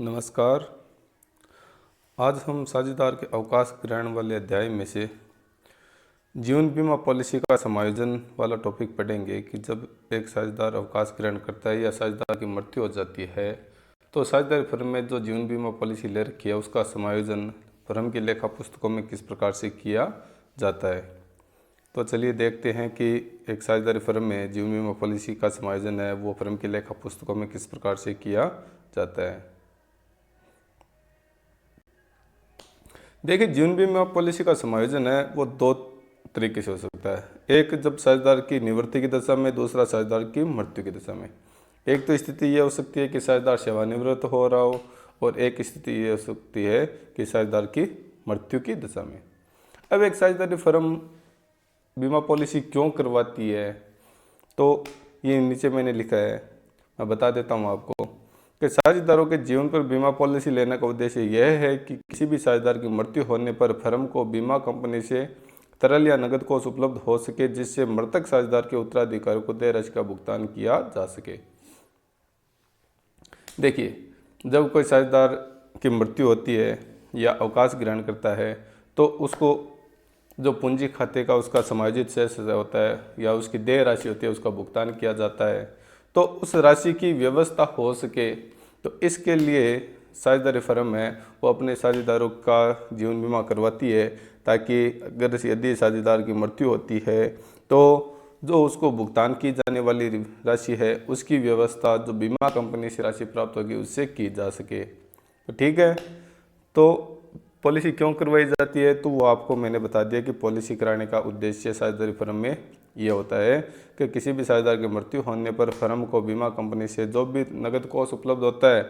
नमस्कार। आज हम साझेदार के अवकाश ग्रहण वाले अध्याय में से जीवन बीमा पॉलिसी का समायोजन वाला टॉपिक पढ़ेंगे कि जब एक साझेदार अवकाश ग्रहण करता है या साझेदार की मृत्यु हो जाती है तो साझेदारी फर्म में जो जीवन बीमा पॉलिसी ले रखी है उसका समायोजन फर्म की लेखा पुस्तकों में किस प्रकार से किया जाता है। तो चलिए देखते हैं कि एक साझेदारी फर्म में जीवन बीमा पॉलिसी का समायोजन है वो फर्म की लेखा पुस्तकों में किस प्रकार से किया जाता है। देखिए, जीवन बीमा पॉलिसी का समायोजन है वो दो तरीके से हो सकता है। एक जब साझेदार की निवृत्ति की दशा में, दूसरा साझेदार की मृत्यु की दशा में। एक तो स्थिति ये हो सकती है कि साझेदार सेवानिवृत्त हो रहा हो और एक स्थिति ये हो सकती है कि साझेदार की मृत्यु की दशा में। अब एक साझेदारी फर्म बीमा पॉलिसी क्यों करवाती है तो ये नीचे मैंने लिखा है, मैं बता देता हूँ आपको कि साझेदारों के जीवन पर बीमा पॉलिसी लेने का उद्देश्य यह है कि किसी भी साझेदार की मृत्यु होने पर फर्म को बीमा कंपनी से तरल या नगद कोष उपलब्ध हो सके जिससे मृतक साझेदार के उत्तराधिकारी को देय राशि का भुगतान किया जा सके। देखिए, जब कोई साझेदार की मृत्यु होती है या अवकाश ग्रहण करता है तो उसको जो पूंजी खाते का उसका समायोजित शेष होता है या उसकी देय राशि होती है उसका भुगतान किया जाता है। तो उस राशि की व्यवस्था हो सके तो इसके लिए साझेदारी फर्म है वो अपने साझेदारों का जीवन बीमा करवाती है ताकि अगर यदि साझेदार की मृत्यु होती है तो जो उसको भुगतान की जाने वाली राशि है उसकी व्यवस्था जो बीमा कंपनी से राशि प्राप्त होगी उससे की जा सके। तो ठीक है, तो पॉलिसी क्यों करवाई जाती है तो वो आपको मैंने बता दिया कि पॉलिसी कराने का उद्देश्य साझेदारी फर्म में ये होता है कि किसी भी साझेदार की मृत्यु होने पर फर्म को बीमा कंपनी से जो भी नगद कोष उपलब्ध होता है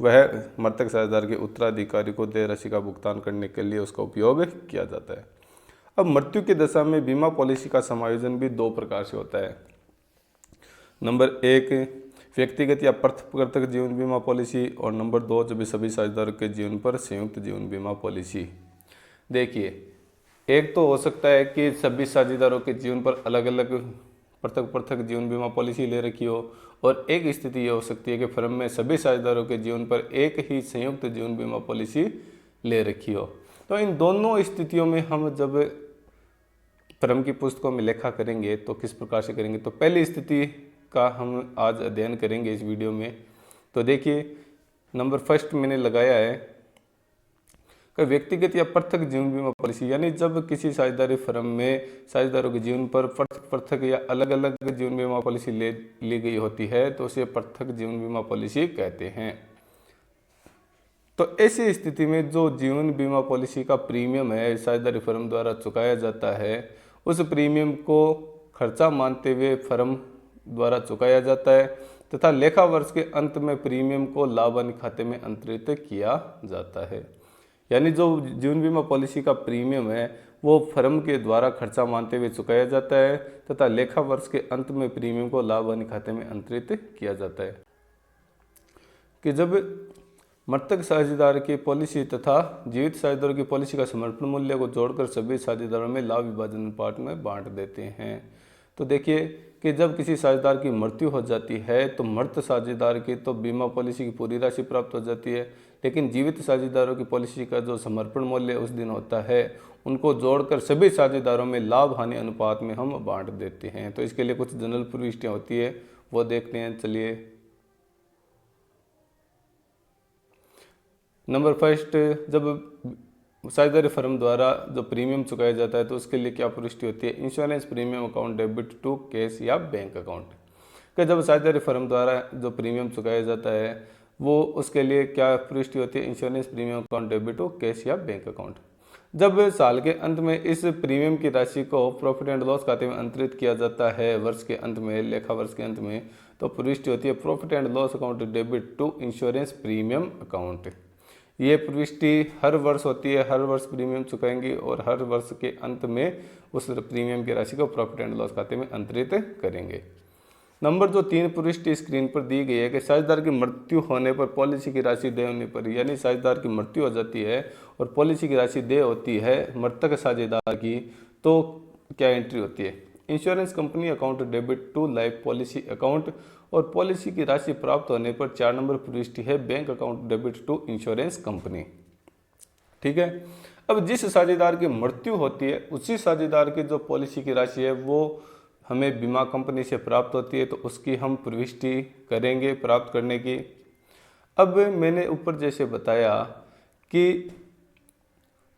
वह मृतक साझेदार के उत्तराधिकारी को देय राशि का भुगतान करने के लिए उसका उपयोग किया जाता है। अब मृत्यु की दशा में बीमा पॉलिसी का समायोजन भी दो प्रकार से होता है। नंबर एक, व्यक्तिगत या पृथक जीवन बीमा पॉलिसी और नंबर दो, जब सभी साझेदारों के जीवन पर संयुक्त जीवन बीमा पॉलिसी। देखिए, एक तो हो सकता है कि सभी साझेदारों के जीवन पर अलग अलग पृथक जीवन बीमा पॉलिसी ले रखी हो और एक स्थिति ये हो सकती है कि फर्म में सभी साझेदारों के जीवन पर एक ही संयुक्त जीवन बीमा पॉलिसी ले रखी हो। तो इन दोनों स्थितियों में हम जब फर्म की पुस्तकों में लेखा करेंगे तो किस प्रकार से करेंगे, तो पहली स्थिति का हम आज अध्ययन करेंगे इस वीडियो में। तो देखिए, नंबर फर्स्ट मैंने लगाया है कि व्यक्तिगत या पृथक जीवन बीमा पॉलिसी, यानी जब किसी साझेदारी फर्म में साझेदारों के जीवन पर पृथक या अलग अलग जीवन बीमा पॉलिसी ली गई होती है तो उसे पृथक जीवन बीमा पॉलिसी कहते हैं। तो ऐसी स्थिति में जो जीवन बीमा पॉलिसी का प्रीमियम है साझेदारी फर्म द्वारा चुकाया जाता है उस प्रीमियम को खर्चा मानते हुए फर्म द्वारा चुकाया जाता है तथा लेखा वर्ष के अंत में प्रीमियम को लाभ हानि खाते में अंतरित किया जाता है। यानी जो जीवन बीमा पॉलिसी का प्रीमियम है वो फर्म के द्वारा खर्चा मानते हुए चुकाया जाता है तथा लेखा वर्ष के अंत में प्रीमियम को लाभ हानि खाते में अंतरित किया जाता है। कि जब मृतक साझेदार की पॉलिसी तथा जीवित साझेदारों की पॉलिसी का समर्पण मूल्य को जोड़कर सभी साझेदारों में लाभ विभाजन अनुपात में बांट देते हैं। तो देखिए कि जब किसी साझेदार की मृत्यु हो जाती है तो मृत साझेदार की तो बीमा पॉलिसी की पूरी राशि प्राप्त हो जाती है, लेकिन जीवित साझेदारों की पॉलिसी का जो समर्पण मूल्य उस दिन होता है उनको जोड़कर सभी साझेदारों में लाभ हानि अनुपात में हम बांट देते हैं। तो इसके लिए कुछ जनरल प्रविष्टियाँ होती है वो देखते हैं। चलिए, नंबर फर्स्ट, जब साझेदारी फर्म द्वारा जो प्रीमियम चुकाया जाता है तो उसके लिए क्या प्रविष्टि होती है, insurance premium account debit to cash या बैंक अकाउंट। कि जब साझेदारी फर्म द्वारा जो प्रीमियम चुकाया जाता है वो उसके लिए क्या प्रविष्टि होती है, insurance premium account debit to cash या बैंक अकाउंट। जब साल के अंत में इस प्रीमियम की राशि को प्रॉफिट एंड लॉस खाते में अंतरित किया जाता है वर्ष के अंत में, लेखा वर्ष के अंत में, तो प्रविष्टि होती है profit and loss account debit to insurance premium account. ये प्रविष्टि हर वर्ष होती है, हर वर्ष प्रीमियम चुकाएंगे और हर वर्ष के अंत में उस प्रीमियम की राशि को प्रॉफिट एंड लॉस खाते में अंतरित करेंगे। नंबर जो 3 प्रविष्टि स्क्रीन पर दी गई है कि साझेदार की मृत्यु होने पर पॉलिसी की राशि देय होने पर, यानी साझेदार की मृत्यु हो जाती है और पॉलिसी की राशि देय होती है मृतक साझेदार की, तो क्या एंट्री होती है, insurance company account debit to life policy account और पॉलिसी की राशि प्राप्त होने पर 4 नंबर प्रविष्टि है bank account debit to insurance company. ठीक है। अब जिस साझेदार की मृत्यु होती है उसी साझेदार की जो पॉलिसी की राशि है वो हमें बीमा कंपनी से प्राप्त होती है, तो उसकी हम प्रविष्टि करेंगे प्राप्त करने की। अब मैंने ऊपर जैसे बताया कि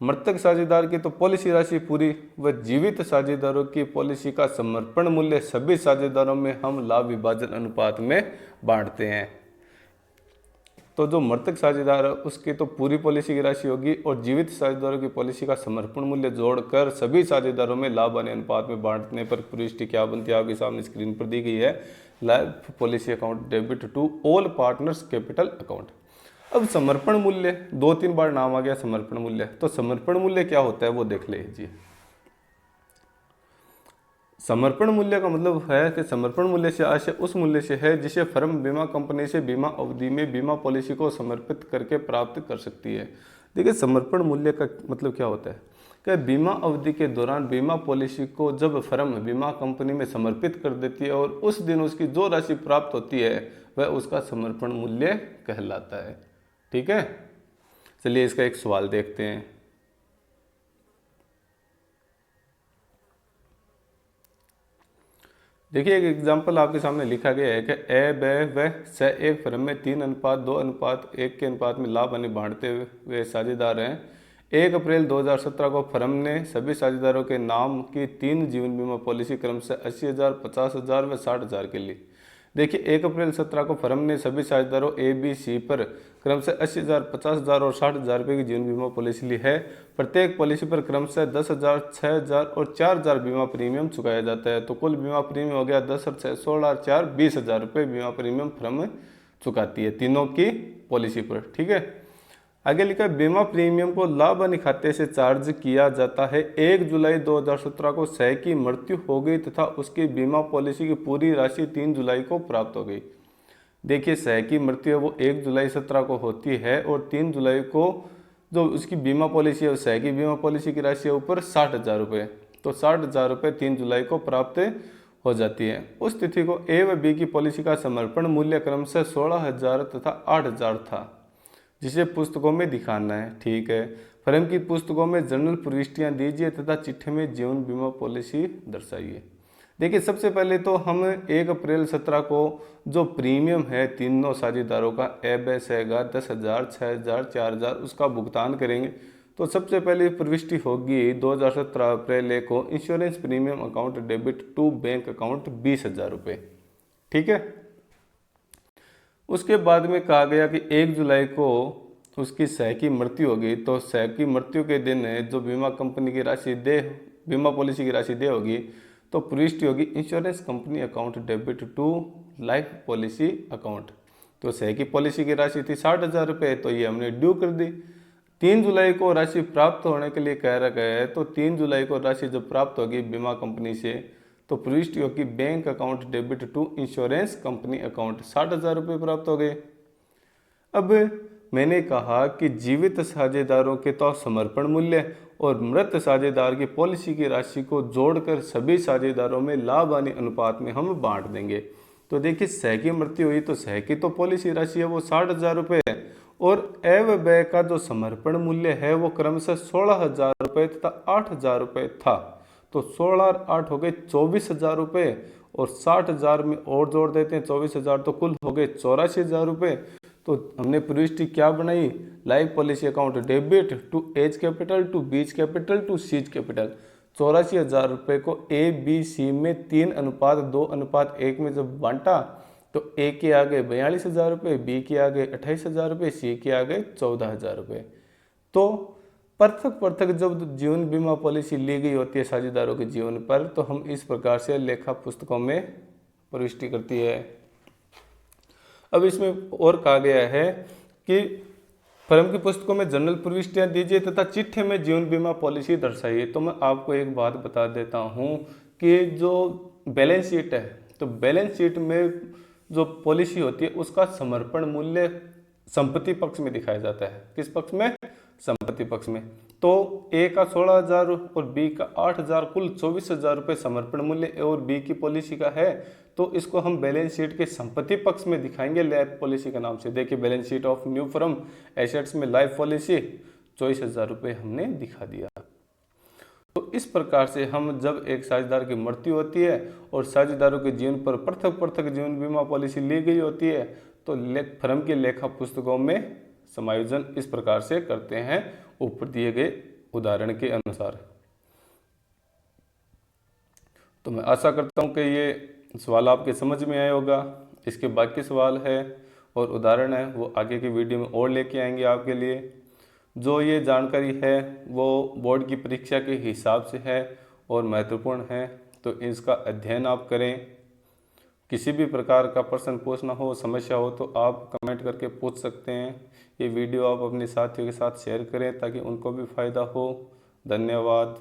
मृतक साझेदार की तो पॉलिसी राशि पूरी व जीवित साझेदारों की पॉलिसी का समर्पण मूल्य सभी साझेदारों में हम लाभ विभाजन अनुपात में बांटते हैं। तो जो मृतक साझेदार है उसकी तो पूरी पॉलिसी की राशि होगी और जीवित साझेदारों की पॉलिसी का समर्पण मूल्य जोड़कर सभी साझेदारों में लाभ हानि अनुपात में बांटने पर प्रविष्टि क्या बनती है आपके सामने स्क्रीन पर दी गई है, life policy account debit to all partners capital account. अब समर्पण मूल्य 2-3 बार नाम आ गया समर्पण मूल्य, तो समर्पण मूल्य क्या होता है वो देख लीजिए। समर्पण मूल्य का मतलब है कि समर्पण मूल्य से आशय उस मूल्य से है जिसे फर्म बीमा कंपनी से बीमा अवधि में बीमा पॉलिसी को समर्पित करके प्राप्त कर सकती है। देखिए समर्पण मूल्य का मतलब क्या होता है कि बीमा अवधि के दौरान बीमा पॉलिसी को जब फर्म बीमा कंपनी में समर्पित कर देती है और उस दिन उसकी जो राशि प्राप्त होती है वह उसका समर्पण मूल्य कहलाता है। ठीक है, चलिए इसका एक सवाल देखते हैं। देखिए एक एग्जाम्पल आपके सामने लिखा गया है कि ए ब व स एक फर्म में 3:2:1 के अनुपात में लाभ हानि बांटते हुए साझेदार हैं। 1 अप्रैल 2017 को फर्म ने सभी साझेदारों के नाम की 3 जीवन बीमा पॉलिसी क्रमशः 80,000, 50,000 व 60,000 के लिए। देखिए 1 अप्रैल 17 को फर्म ने सभी साझेदारों ए बी सी पर क्रमशः 80,000, 50,000 और 60,000 रुपये की जीवन बीमा पॉलिसी ली है। प्रत्येक पॉलिसी पर क्रमशः 10,000, 6,000 और 4,000 बीमा प्रीमियम चुकाया जाता है। तो कुल बीमा प्रीमियम हो गया 10 और 6 16 और 4 20,000 रुपये बीमा प्रीमियम फर्म चुकाती है तीनों की पॉलिसी पर। ठीक है, आगे लिखा है बीमा प्रीमियम को लाभ हानि खाते से चार्ज किया जाता है। 1 जुलाई 2017 को सह की मृत्यु हो गई तथा उसकी बीमा पॉलिसी की पूरी राशि 3 जुलाई को प्राप्त हो गई। देखिए सह की मृत्यु है वो 1 जुलाई 17 को होती है और 3 जुलाई को जो उसकी बीमा पॉलिसी है सह की बीमा पॉलिसी की राशि है ऊपर 60,000 रुपये, तो 60,000 रुपये 3 जुलाई को प्राप्त हो जाती है। उस तिथि को ए व बी की पॉलिसी का समर्पण मूल्य क्रमशः 16,000 तथा 8,000 था, जिसे पुस्तकों में दिखाना है। ठीक है, फर्म की पुस्तकों में जर्नल प्रविष्टियां दीजिए तथा चिट्ठी में जीवन बीमा पॉलिसी दर्शाइए। देखिए सबसे पहले तो हम 1 अप्रैल 17 को जो प्रीमियम है तीनों साझेदारों का ए ब स का 10,000, 6,000, 4,000 उसका भुगतान करेंगे। तो सबसे पहले प्रविष्टि होगी 2017 अप्रैल को insurance premium account debit to bank account 20,000 रुपये। ठीक है, उसके बाद में कहा गया कि 1 जुलाई को उसकी सह की मृत्यु होगी, तो सह की मृत्यु के दिन जो बीमा कंपनी की राशि दे बीमा पॉलिसी की राशि दे होगी तो प्रविष्टि होगी insurance company account debit to life policy account. तो सह की पॉलिसी की राशि थी 60,000 रुपये, तो ये हमने ड्यू कर दी। 3 जुलाई को राशि प्राप्त होने के लिए कह रखा है, तो 3 जुलाई को राशि जब प्राप्त होगी बीमा कंपनी से तो प्रविष्टि होगी bank account debit to insurance company account 60,000 रुपये प्राप्त हो गए। अब मैंने कहा कि जीवित साझेदारों के तो समर्पण मूल्य और मृत साझेदार की पॉलिसी की राशि को जोड़कर सभी साझेदारों में लाभ हानि अनुपात में हम बांट देंगे। तो देखिए सह की मृत्यु हुई तो सह की तो पॉलिसी राशि है वो 60,000 रुपये है और ए व ब का जो समर्पण मूल्य है वो क्रमशः 16,000 रुपये तथा 8,000 रुपये था। तो 16 और 8 हो गए 24,000 रुपये और 60,000 में और जोड़ देते हैं 24,000, तो कुल हो गए 84,000 रुपये। तो हमने प्रविष्टि क्या बनाई, life policy account debit to A's capital to B's capital to C's capital. 84,000 रुपये को ए बी सी में 3:2:1 में जब बांटा तो ए के आगे 42,000 रुपये, बी के आगे 28,000 रुपये, सी के आगे 14,000 रुपये। तो पृथक पृथक जब जीवन बीमा पॉलिसी ली गई होती है साझेदारों के जीवन पर तो हम इस प्रकार से लेखा पुस्तकों में प्रविष्टि करती है। अब इसमें और कहा गया है कि फर्म की पुस्तकों में जनरल प्रविष्टियां दीजिए तथा चिट्ठी में जीवन बीमा पॉलिसी दर्शाइए। तो मैं आपको एक बात बता देता हूं कि जो बैलेंस शीट है तो बैलेंस शीट में जो पॉलिसी होती है उसका समर्पण मूल्य संपत्ति पक्ष में दिखाया जाता है। किस पक्ष में? संपत्ति पक्ष में। तो ए का 16,000 और बी का 8,000, कुल 24,000 रुपये समर्पण मूल्य और बी की पॉलिसी का है। तो इसको हम बैलेंस शीट के संपत्ति पक्ष में दिखाएंगे लाइफ पॉलिसी के नाम से। देखिए balance sheet of new firm assets में लाइफ पॉलिसी 24,000 रुपये हमने दिखा दिया। तो इस प्रकार से हम जब एक साझेदार की मृत्यु होती है और साझेदारों के जीवन पर पृथक पृथक जीवन बीमा पॉलिसी ली गई होती है तो फर्म के लेखा पुस्तकों में समायोजन इस प्रकार से करते हैं ऊपर दिए गए उदाहरण के अनुसार। तो मैं आशा करता हूं कि ये सवाल आपके समझ में आया होगा। इसके बाकी सवाल है और उदाहरण है वो आगे की वीडियो में और लेके आएंगे आपके लिए। जो ये जानकारी है वो बोर्ड की परीक्षा के हिसाब से है और महत्वपूर्ण है, तो इसका अध्ययन आप करें। किसी भी प्रकार का प्रश्न पूछना हो, समस्या हो तो आप कमेंट करके पूछ सकते हैं। ये वीडियो आप अपने साथियों के साथ शेयर करें ताकि उनको भी फायदा हो। धन्यवाद।